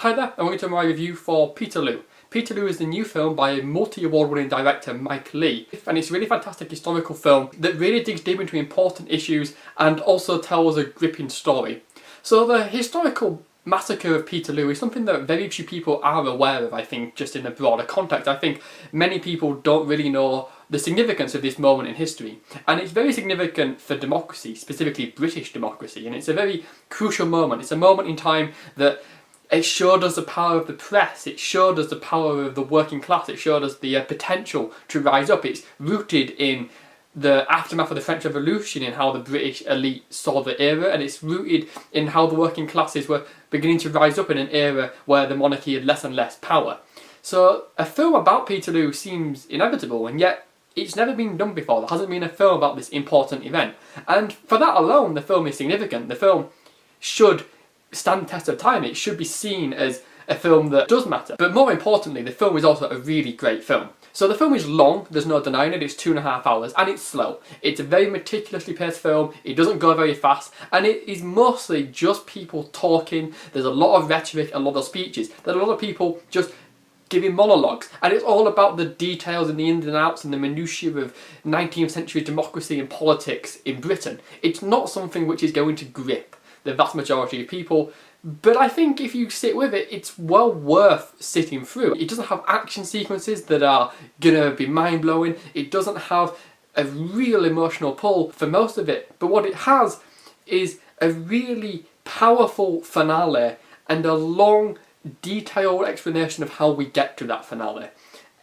Hi there, and welcome to my review for Peterloo. Peterloo is the new film by multi-award winning director Leigh, and it's a really fantastic historical film that really digs deep into important issues and also tells a gripping story. So the historical massacre of Peterloo is something that very few people are aware of, I think, just in a broader context. I think many people don't really know the significance of this moment in history. And it's very significant for democracy, specifically British democracy, and it's a very crucial moment. It's a moment in time that it showed us the power of the press, it showed us the power of the working class, it showed us the potential to rise up. It's rooted in the aftermath of the French Revolution, in how the British elite saw the era, and it's rooted in how the working classes were beginning to rise up in an era where the monarchy had less and less power. So a film about Peterloo seems inevitable, and yet it's never been done before. There hasn't been a film about this important event, and for that alone the film is significant. The film should stand the test of time. It should be seen as a film that does matter. But more importantly, the film is also a really great film. So the film is long, there's no denying it, it's 2.5 hours, and it's slow. It's a very meticulously paced film, it doesn't go very fast, and it is mostly just people talking. There's a lot of rhetoric, a lot of speeches. There's a lot of people just giving monologues, and it's all about the details and the ins and outs and the minutiae of 19th century democracy and politics in Britain. It's not something which is going to grip the vast majority of people, but I think if you sit with it, it's well worth sitting through. It doesn't have action sequences that are gonna be mind-blowing, it doesn't have a real emotional pull for most of it, but what it has is a really powerful finale and a long, detailed explanation of how we get to that finale.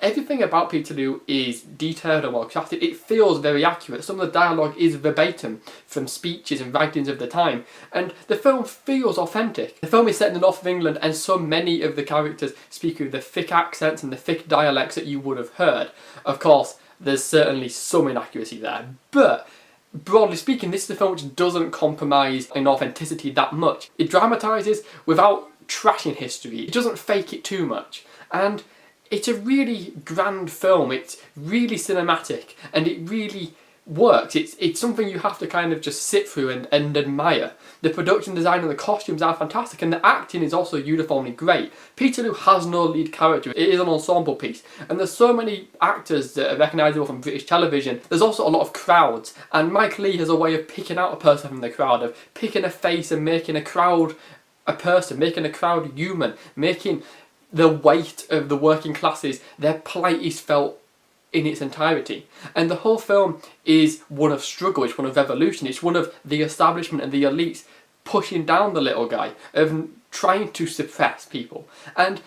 Everything about Peterloo is detailed and well crafted. It feels very accurate. Some of the dialogue is verbatim from speeches and writings of the time, and the film feels authentic. The film is set in the north of England, and so many of the characters speak with the thick accents and the thick dialects that you would have heard. Of course, there's certainly some inaccuracy there, but broadly speaking, this is a film which doesn't compromise in authenticity that much. It dramatises without trashing history. It doesn't fake it too much, and it's a really grand film. It's really cinematic, and it really works. It's something you have to kind of just sit through and admire. The production design and the costumes are fantastic, and the acting is also uniformly great. Peterloo has no lead character. It is an ensemble piece, and there's so many actors that are recognisable from British television. There's also a lot of crowds, and Leigh has a way of picking out a person from the crowd, of picking a face and making a crowd a person, making a crowd human, making the weight of the working classes, their plight is felt in its entirety. And the whole film is one of struggle, it's one of revolution, it's one of the establishment and the elites pushing down the little guy, of trying to suppress people. And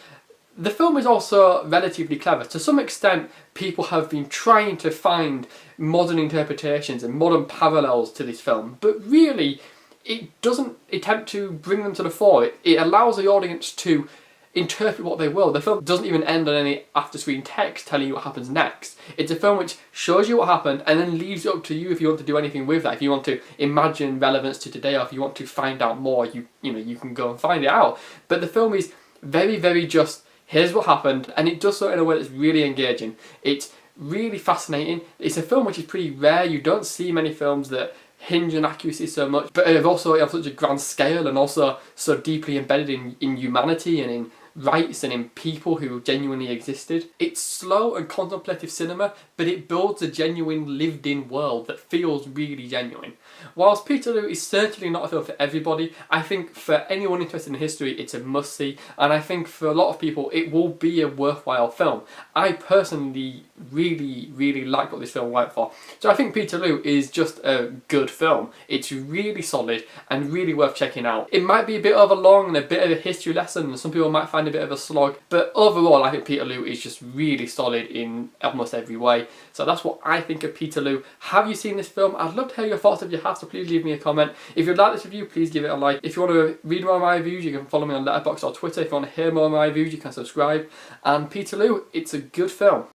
the film is also relatively clever. To some extent, people have been trying to find modern interpretations and modern parallels to this film, but really it doesn't attempt to bring them to the fore. It allows the audience to interpret what they will. The film doesn't even end on any after-screen text telling you what happens next. It's a film which shows you what happened and then leaves it up to you if you want to do anything with that. If you want to imagine relevance to today, or if you want to find out more, you can go and find it out. But the film is very, very just, here's what happened, and it does so in a way that's really engaging. It's really fascinating. It's a film which is pretty rare. You don't see many films that hinge on accuracy so much, but it also on such a grand scale, and also so deeply embedded in humanity and in rights and in people who genuinely existed. It's slow and contemplative cinema, but it builds a genuine lived-in world that feels really genuine. Whilst Peterloo is certainly not a film for everybody, I think for anyone interested in history it's a must-see, and I think for a lot of people it will be a worthwhile film. I personally really like what this film went for. So I think Peterloo is just a good film. It's really solid and really worth checking out. It might be a bit overlong and a bit of a history lesson, and some people might find a bit of a slog, but overall I think Peterloo is just really solid in almost every way. So that's what I think of Peterloo. Have you seen this film? I'd love to hear your thoughts if you have, so please leave me a comment. If you'd like this review, please give it a like. If you want to read more of my reviews, you can follow me on Letterboxd or Twitter. If you want to hear more of my reviews, you can subscribe. And Peterloo, it's a good film.